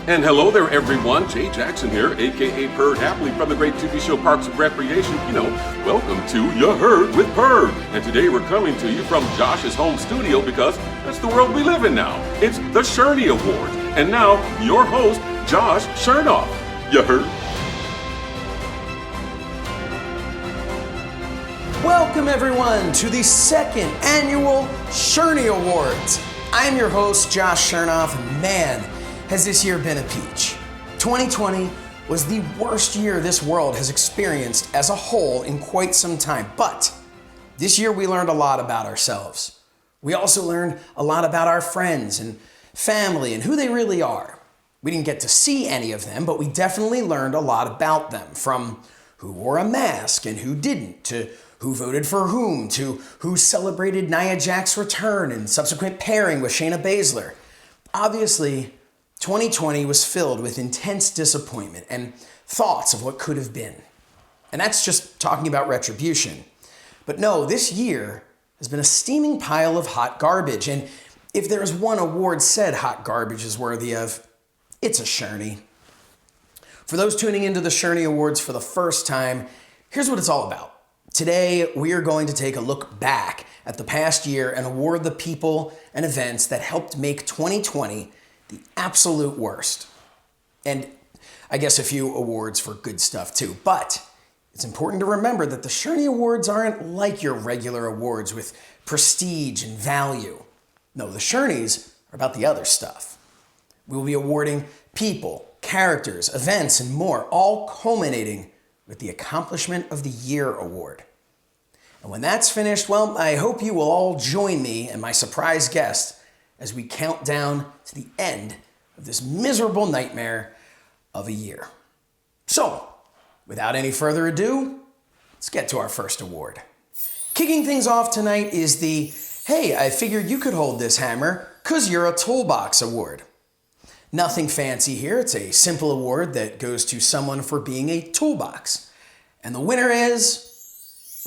And hello there, everyone. Jay Jackson here, aka Purd Happily from the great TV show Parks and Recreation. Welcome to You Heard with Purd. And today we're coming to you from Josh's home studio because that's the world we live in now. It's the Sherny Awards. And now, your host, Josh Shernoff. You heard? Welcome, everyone, to the second annual Sherny Awards. I'm your host, Josh Shernoff, and man, has this year been a peach. 2020 was the worst year this world has experienced as a whole in quite some time. But this year we learned a lot about ourselves. We also learned a lot about our friends and family and who they really are. We didn't get to see any of them, but we definitely learned a lot about them, from who wore a mask and who didn't, to who voted for whom, to who celebrated Nia Jax's return and subsequent pairing with Shayna Baszler. Obviously, 2020 was filled with intense disappointment and thoughts of what could have been. And that's just talking about retribution. But no, this year has been a steaming pile of hot garbage. And if there is one award said hot garbage is worthy of, it's a Sherny. For those tuning into the Sherny Awards for the first time, here's what it's all about. Today, we are going to take a look back at the past year and award the people and events that helped make 2020 the absolute worst. And I guess a few awards for good stuff too. But it's important to remember that the Sherny Awards aren't like your regular awards with prestige and value. No, the Shernies are about the other stuff. We will be awarding people, characters, events, and more, all culminating with the Accomplishment of the Year Award. And when that's finished, well, I hope you will all join me and my surprise guest as we count down to the end of this miserable nightmare of a year. So, without any further ado, let's get to our first award. Kicking things off tonight is the, hey, I figured you could hold this hammer 'cause you're a toolbox award. Nothing fancy here, it's a simple award that goes to someone for being a toolbox. And the winner is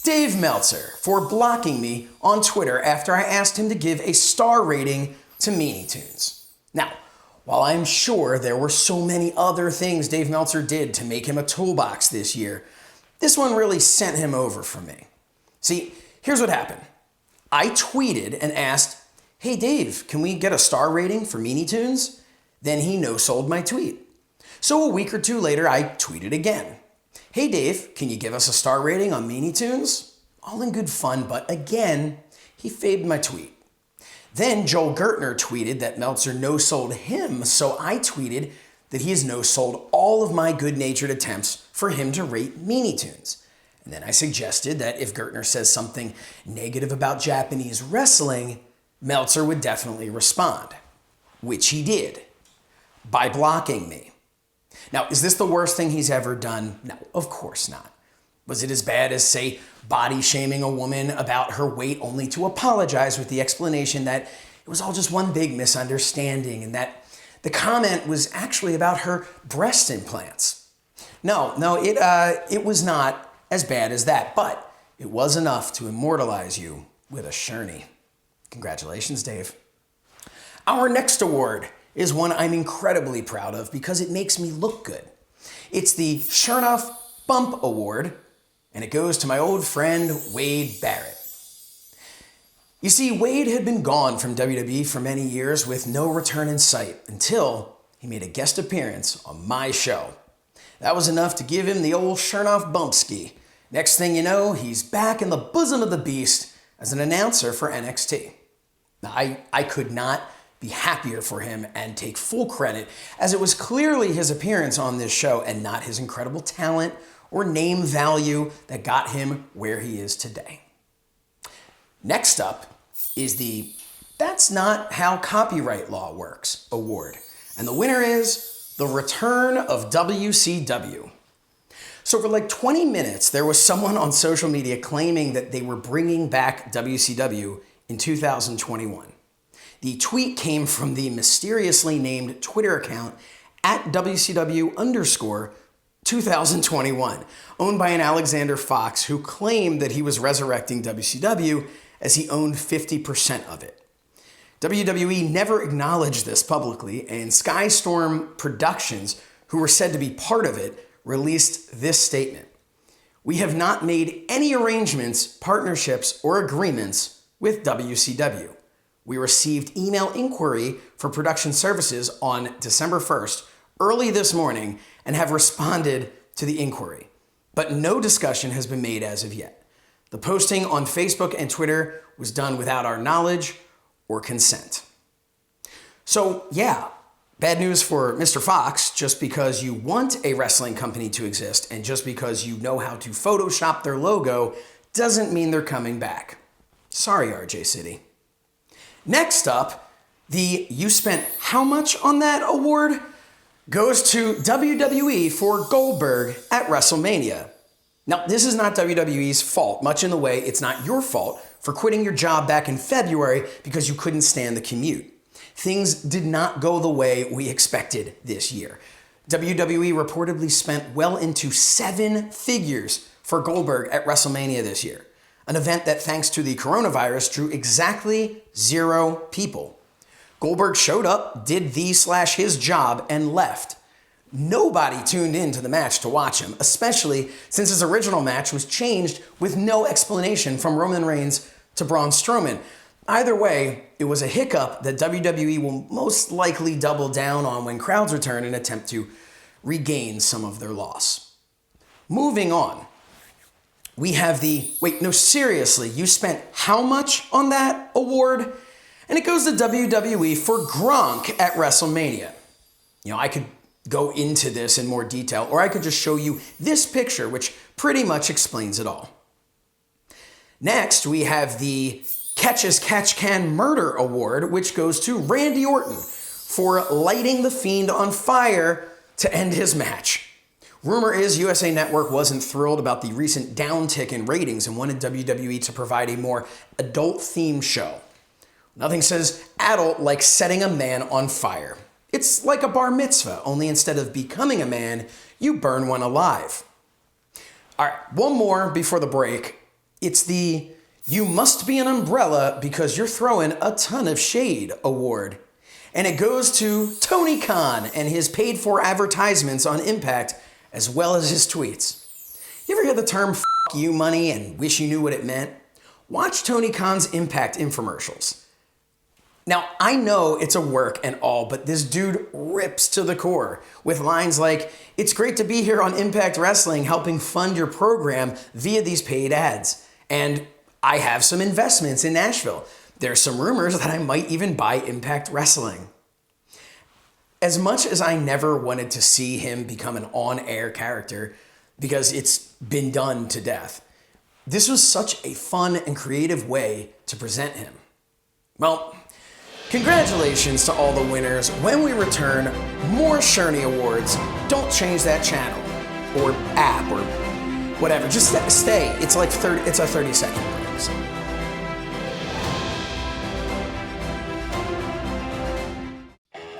Dave Meltzer for blocking me on Twitter after I asked him to give a star rating to Meanie Tunes. Now, while I'm sure there were so many other things Dave Meltzer did to make him a toolbox this year, this one really sent him over for me. See, here's what happened. I tweeted and asked, hey Dave, can we get a star rating for Meanie Tunes? Then he no-sold my tweet. So a week or two later, I tweeted again. Hey Dave, can you give us a star rating on Meanie Tunes? All in good fun, but again, he favored my tweet. Then Joel Gertner tweeted that Meltzer no-sold him, so I tweeted that he has no-sold all of my good-natured attempts for him to rate Meanie Tunes. And then I suggested that if Gertner says something negative about Japanese wrestling, Meltzer would definitely respond, which he did, by blocking me. Now, is this the worst thing he's ever done? No, of course not. Was it as bad as, say, body-shaming a woman about her weight only to apologize with the explanation that it was all just one big misunderstanding and that the comment was actually about her breast implants? No, it was not as bad as that, but it was enough to immortalize you with a Sherny. Congratulations, Dave. Our next award is one I'm incredibly proud of because it makes me look good. It's the Shernoff Bump Award, and it goes to my old friend Wade Barrett. You see, Wade had been gone from WWE for many years with no return in sight until he made a guest appearance on my show. That was enough to give him the old Shernoff Bump ski. Next thing you know, he's back in the bosom of the beast as an announcer for NXT. Now, I could not be happier for him and take full credit, as it was clearly his appearance on this show and not his incredible talent or name value that got him where he is today. Next up is the That's Not How Copyright Law Works award, and the winner is the Return of WCW. So for like 20 minutes, there was someone on social media claiming that they were bringing back WCW in 2021. The tweet came from the mysteriously named Twitter account at WCW_2021, owned by an Alexander Fox who claimed that he was resurrecting WCW as he owned 50% of it. WWE never acknowledged this publicly, and Skystorm Productions, who were said to be part of it, released this statement. We have not made any arrangements, partnerships, or agreements with WCW. We received email inquiry for production services on December 1st, early this morning, and have responded to the inquiry. But no discussion has been made as of yet. The posting on Facebook and Twitter was done without our knowledge or consent. So yeah, bad news for Mr. Fox. Just because you want a wrestling company to exist and just because you know how to Photoshop their logo doesn't mean they're coming back. Sorry, RJ City. Next up, the You Spent How Much on That award goes to WWE for Goldberg at WrestleMania. Now, this is not WWE's fault, much in the way it's not your fault for quitting your job back in February because you couldn't stand the commute. Things did not go the way we expected this year. WWE reportedly spent well into 7 figures for Goldberg at WrestleMania this year, an event that, thanks to the coronavirus, drew exactly 0 people. Goldberg showed up, did his job, and left. Nobody tuned in to the match to watch him, especially since his original match was changed with no explanation from Roman Reigns to Braun Strowman. Either way, it was a hiccup that WWE will most likely double down on when crowds return and attempt to regain some of their loss. Moving on, we have the, seriously, you spent how much on that award? And it goes to WWE for Gronk at WrestleMania. I could go into this in more detail, or I could just show you this picture, which pretty much explains it all. Next, we have the Catch as Catch Can Murder Award, which goes to Randy Orton for lighting the Fiend on fire to end his match. Rumor is USA Network wasn't thrilled about the recent downtick in ratings and wanted WWE to provide a more adult-themed show. Nothing says adult like setting a man on fire. It's like a bar mitzvah, only instead of becoming a man, you burn one alive. All right, one more before the break. It's the You Must Be an Umbrella Because You're Throwing a Ton of Shade award. And it goes to Tony Khan and his paid-for advertisements on Impact, as well as his tweets. You ever hear the term "F you money" and wish you knew what it meant? Watch Tony Khan's Impact infomercials. Now, I know it's a work and all, but this dude rips to the core with lines like, "It's great to be here on Impact Wrestling helping fund your program via these paid ads. And I have some investments in Nashville. There's some rumors that I might even buy Impact Wrestling." As much as I never wanted to see him become an on-air character, because it's been done to death, this was such a fun and creative way to present him. Well, congratulations to all the winners. When we return, more Sherny Awards. Don't change that channel or app or whatever. Just stay. It's like it's a 30-second break. So.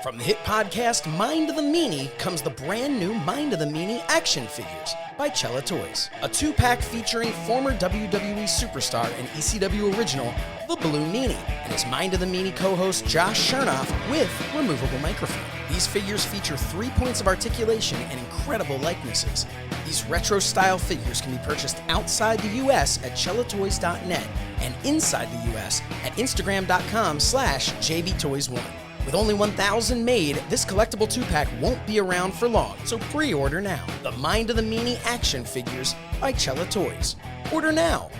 From the hit podcast Mind of the Meanie comes the brand new Mind of the Meanie action figures by Cella Toys. A 2-pack featuring former WWE superstar and ECW original, the Blue Meanie, and his Mind of the Meanie co-host Josh Shernoff with removable microphone. These figures feature 3 points of articulation and incredible likenesses. These retro-style figures can be purchased outside the U.S. at cellatoys.net and inside the U.S. at instagram.com/jbtoys1. With only 1,000 made, this collectible 2-pack won't be around for long, so pre-order now. The Mind of the Meanie action figures by Cella Toys. Order now.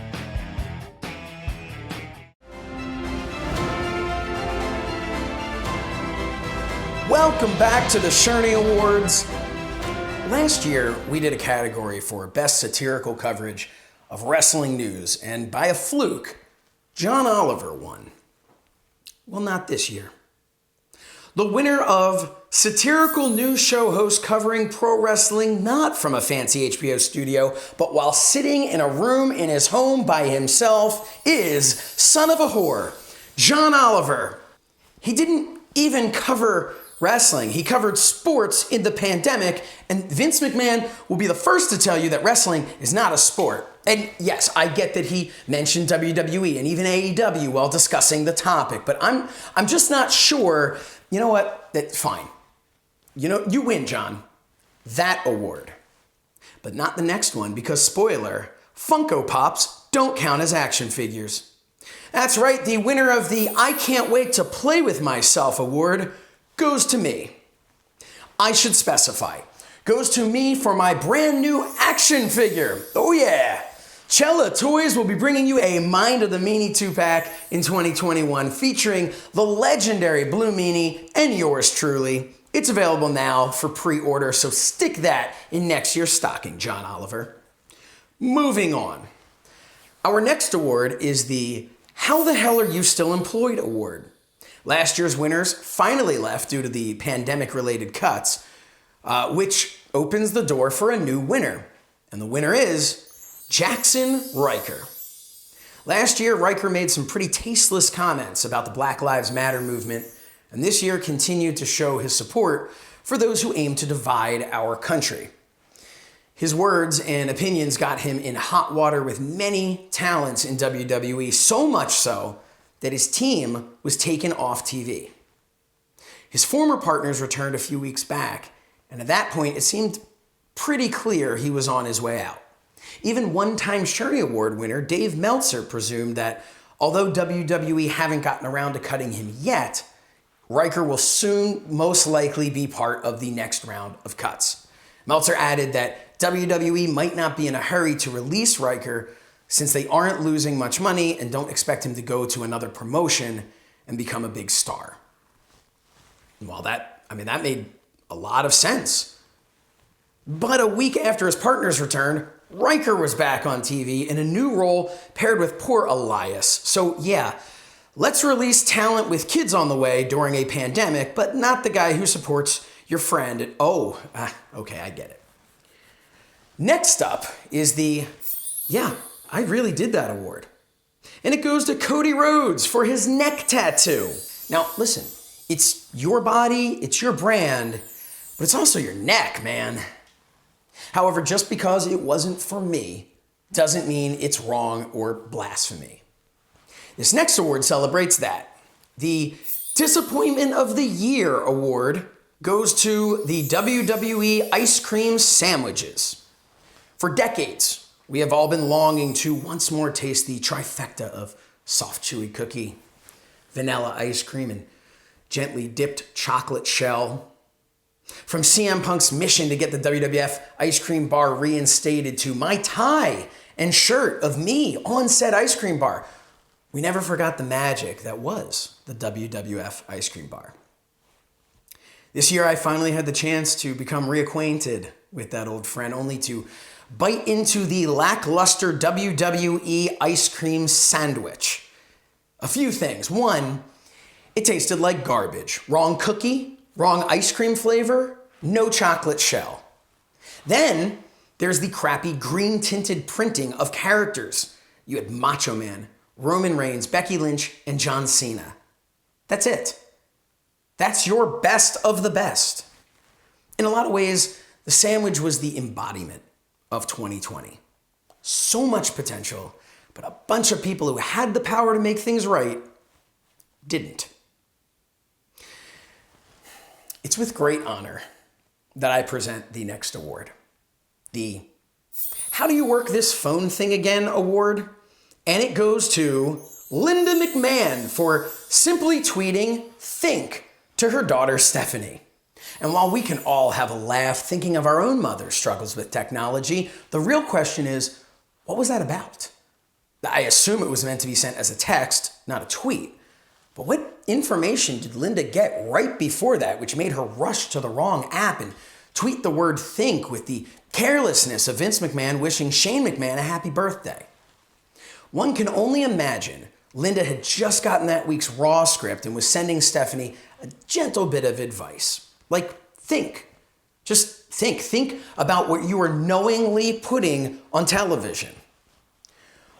Welcome back to the Sherny Awards. Last year, we did a category for Best Satirical Coverage of Wrestling News, and by a fluke, John Oliver won. Well, not this year. The winner of Satirical News Show Host Covering Pro Wrestling not from a fancy HBO studio, but while sitting in a room in his home by himself is son of a whore, John Oliver. He didn't even cover wrestling. He covered sports in the pandemic, and Vince McMahon will be the first to tell you that wrestling is not a sport. And yes, I get that he mentioned WWE and even AEW while discussing the topic, but I'm just not sure. You know what? Fine. You know, you win, John. That award. But not the next one, because spoiler, Funko Pops don't count as action figures. That's right, the winner of the I Can't Wait to Play With Myself award goes to me. I should specify. Goes to me for my brand new action figure. Oh yeah. Cella Toys will be bringing you a Mind of the Meanie 2-pack in 2021 featuring the legendary Blue Meanie and yours truly. It's available now for pre-order, so stick that in next year's stocking, John Oliver. Moving on. Our next award is the How the Hell Are You Still Employed award. Last year's winners finally left due to the pandemic-related cuts, which opens the door for a new winner. And the winner is Jackson Riker. Last year, Riker made some pretty tasteless comments about the Black Lives Matter movement, and this year continued to show his support for those who aim to divide our country. His words and opinions got him in hot water with many talents in WWE, so much so that his team was taken off TV. His former partners returned a few weeks back, and at that point, it seemed pretty clear he was on his way out. Even one-time Sherny Award winner Dave Meltzer presumed that although WWE haven't gotten around to cutting him yet, Riker will soon most likely be part of the next round of cuts. Meltzer added that WWE might not be in a hurry to release Riker since they aren't losing much money and don't expect him to go to another promotion and become a big star. Well, that made a lot of sense. But a week after his partner's return, Riker was back on TV in a new role paired with poor Elias. So yeah, let's release talent with kids on the way during a pandemic, but not the guy who supports your friend. Okay, I get it. Next up is the Yeah, I Really Did That award. And it goes to Cody Rhodes for his neck tattoo. Now, listen, it's your body, it's your brand, but it's also your neck, man. However, just because it wasn't for me doesn't mean it's wrong or blasphemy. This next award celebrates that. The Disappointment of the Year award goes to the WWE ice cream sandwiches. For decades, we have all been longing to once more taste the trifecta of soft, chewy cookie, vanilla ice cream, and gently dipped chocolate shell. From CM Punk's mission to get the WWF ice cream bar reinstated to my tie and shirt of me on said ice cream bar, we never forgot the magic that was the WWF ice cream bar. This year I finally had the chance to become reacquainted with that old friend, only to bite into the lackluster WWE ice cream sandwich. A few things. One, it tasted like garbage. Wrong cookie, wrong ice cream flavor, no chocolate shell. Then there's the crappy green tinted printing of characters. You had Macho Man, Roman Reigns, Becky Lynch, and John Cena. That's it. That's your best of the best. In a lot of ways, the sandwich was the embodiment of 2020. So much potential, but a bunch of people who had the power to make things right didn't. It's with great honor that I present the next award. The How Do You Work This Phone Thing Again award. And it goes to Linda McMahon for simply tweeting "think" to her daughter Stephanie. And while we can all have a laugh thinking of our own mother's struggles with technology, the real question is, what was that about? I assume it was meant to be sent as a text, not a tweet. But what information did Linda get right before that which made her rush to the wrong app and tweet the word "think" with the carelessness of Vince McMahon wishing Shane McMahon a happy birthday? One can only imagine Linda had just gotten that week's Raw script and was sending Stephanie a gentle bit of advice. Like, think. Just think. Think about what you are knowingly putting on television.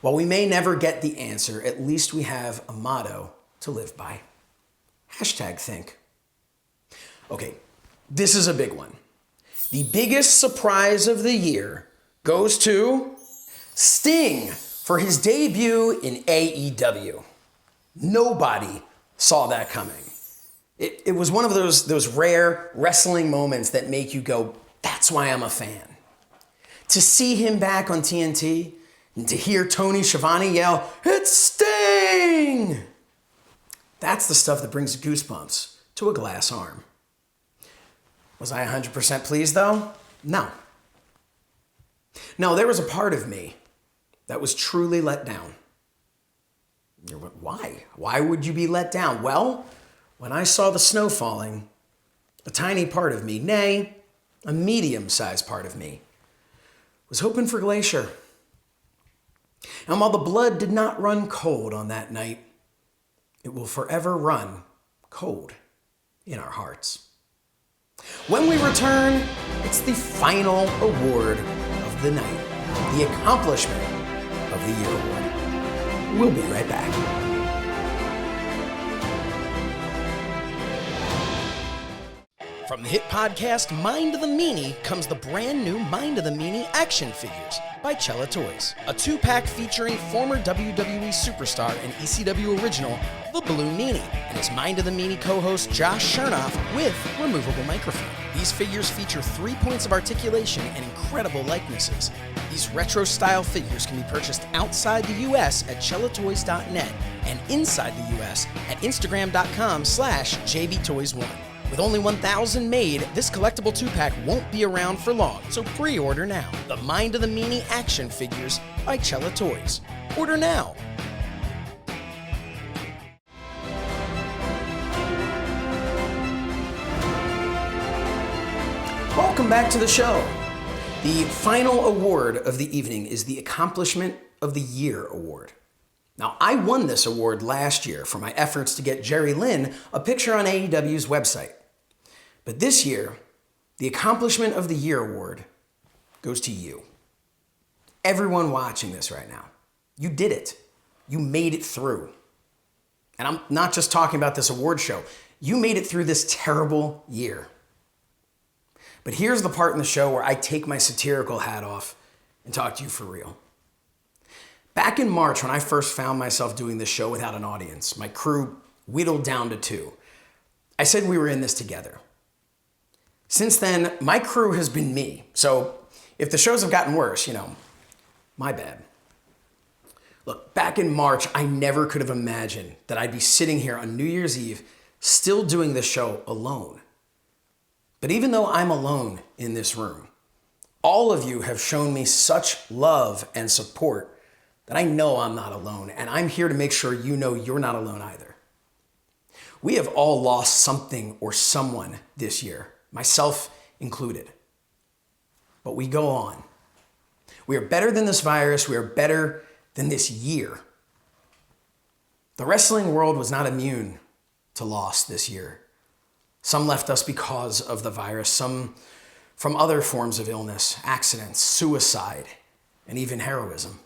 While we may never get the answer, at least we have a motto to live by. #think. Okay, this is a big one. The biggest surprise of the year goes to Sting for his debut in AEW. Nobody saw that coming. It was one of those rare wrestling moments that make you go, that's why I'm a fan. To see him back on TNT and to hear Tony Schiavone yell, "It's Sting!" That's the stuff that brings goosebumps to a glass arm. Was I 100% pleased though? No. No, there was a part of me that was truly let down. Why? Why would you be let down? Well, when I saw the snow falling, a tiny part of me, nay, a medium-sized part of me, was hoping for Glacier. And while the blood did not run cold on that night, it will forever run cold in our hearts. When we return, it's the final award of the night, the Accomplishment of the Year Award. We'll be right back. From the hit podcast Mind of the Meanie comes the brand new Mind of the Meanie action figures by Cella Toys. A 2-pack featuring former WWE superstar and ECW original, the Blue Meanie, and his Mind of the Meanie co-host Josh Shernoff with removable microphone. These figures feature 3 points of articulation and incredible likenesses. These retro-style figures can be purchased outside the U.S. at cellatoys.net and inside the U.S. at instagram.com/jbtoys1. With only 1,000 made, this collectible 2-pack won't be around for long, so pre-order now. The Mind of the Meanie action figures by Cella Toys. Order now. Welcome back to the show. The final award of the evening is the Accomplishment of the Year Award. Now, I won this award last year for my efforts to get Jerry Lynn a picture on AEW's website. But this year, the Accomplishment of the Year Award goes to you. Everyone watching this right now. You did it. You made it through. And I'm not just talking about this award show. You made it through this terrible year. But here's the part in the show where I take my satirical hat off and talk to you for real. Back in March, when I first found myself doing this show without an audience, my crew whittled down to 2. I said we were in this together. Since then, my crew has been me. So if the shows have gotten worse, my bad. Look, back in March, I never could have imagined that I'd be sitting here on New Year's Eve still doing this show alone. But even though I'm alone in this room, all of you have shown me such love and support that I know I'm not alone, and I'm here to make sure you know you're not alone either. We have all lost something or someone this year, myself included. But we go on. We are better than this virus. We are better than this year. The wrestling world was not immune to loss this year. Some left us because of the virus, some from other forms of illness, accidents, suicide, and even heroism.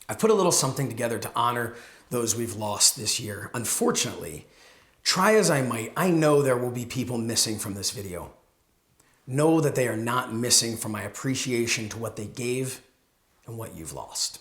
I've put a little something together to honor those we've lost this year. Unfortunately, try as I might, I know there will be people missing from this video. Know that they are not missing from my appreciation to what they gave and what you've lost.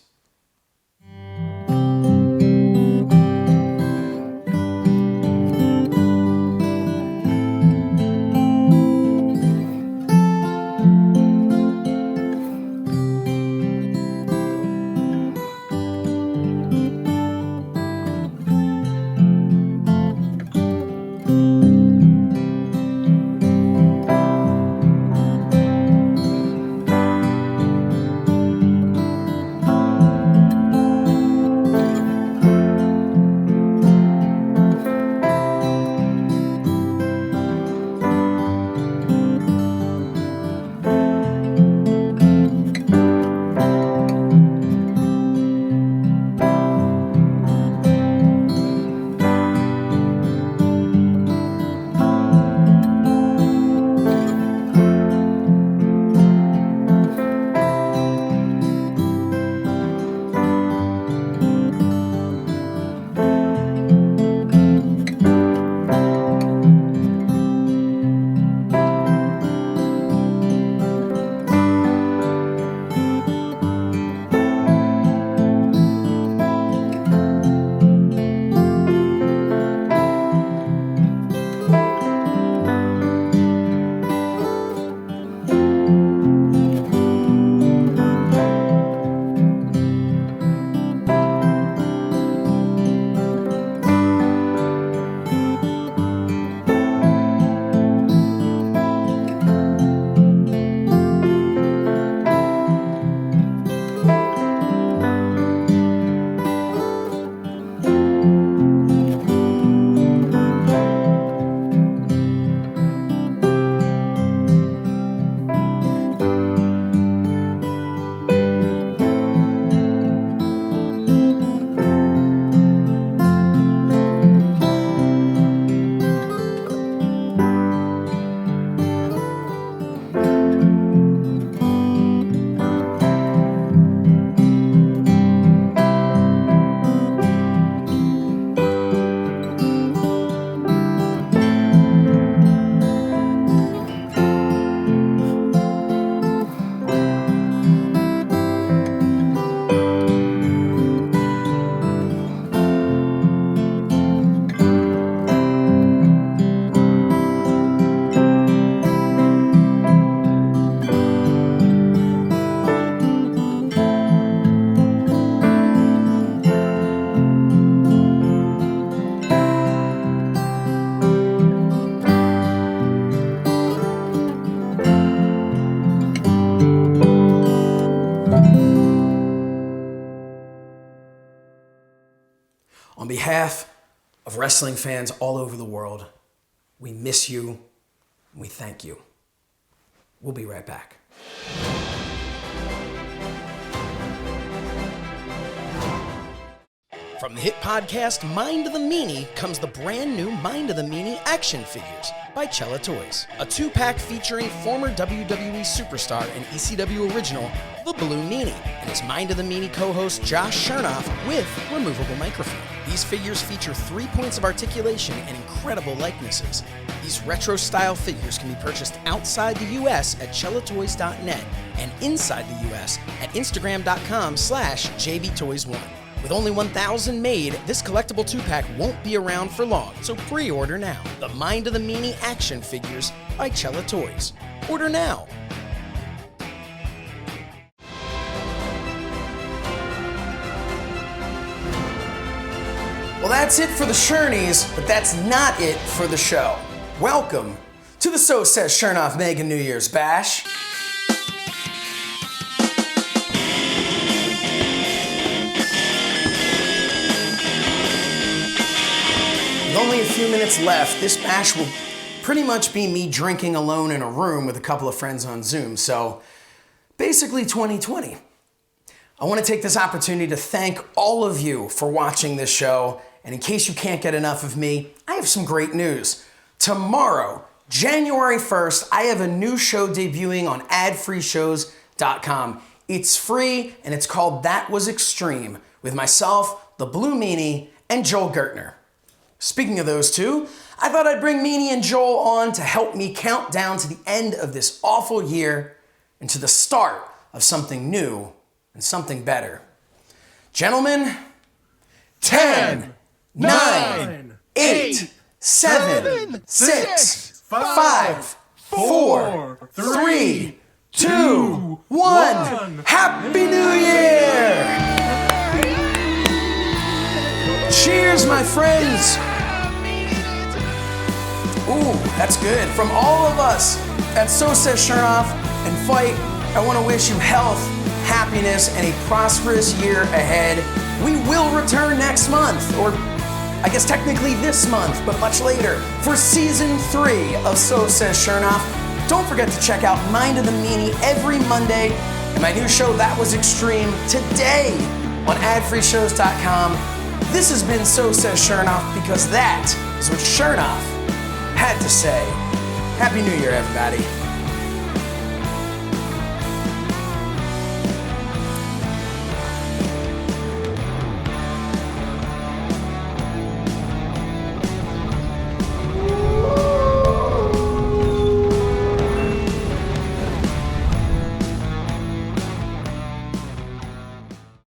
behalf of wrestling fans all over the world, we miss you and we thank you. We'll be right back. From the hit podcast Mind of the Meanie comes the brand new Mind of the Meanie action figures by Cella Toys. A 2-pack featuring former WWE superstar and ECW original, the Blue Meanie, and his Mind of the Meanie co-host Josh Shernoff with removable microphone. These figures feature 3 points of articulation and incredible likenesses. These retro-style figures can be purchased outside the U.S. at cellatoys.net and inside the U.S. at instagram.com/jbtoys1. With only 1,000 made, this collectible 2-pack won't be around for long, so pre-order now. The Mind of the Meanie action figures by Cella Toys. Order now. Well, that's it for the Shernies, but that's not it for the show. Welcome to the So Says Shernoff Mega New Year's Bash. With only a few minutes left, this bash will pretty much be me drinking alone in a room with a couple of friends on Zoom, so basically 2020. I want to take this opportunity to thank all of you for watching this show, and in case you can't get enough of me, I have some great news. Tomorrow, January 1st, I have a new show debuting on adfreeshows.com. It's free, and it's called That Was Extreme, with myself, the Blue Meanie, and Joel Gertner. Speaking of those two, I thought I'd bring Meanie and Joel on to help me count down to the end of this awful year and to the start of something new and something better. Gentlemen, 10, 9, 8, 7, 6, 5, 4, 3, 2, 1. Happy New Year! Cheers, my friends! Ooh, that's good. From all of us at So Says Shernoff and Fight, I want to wish you health, happiness, and a prosperous year ahead. We will return next month, or I guess technically this month, but much later, for Season 3 of So Says Shernoff. Don't forget to check out Mind of the Meanie every Monday, and my new show, That Was Extreme, today on adfreeshows.com. This has been So Says Shernoff, because that is what Shernoff had to say. Happy New Year, everybody.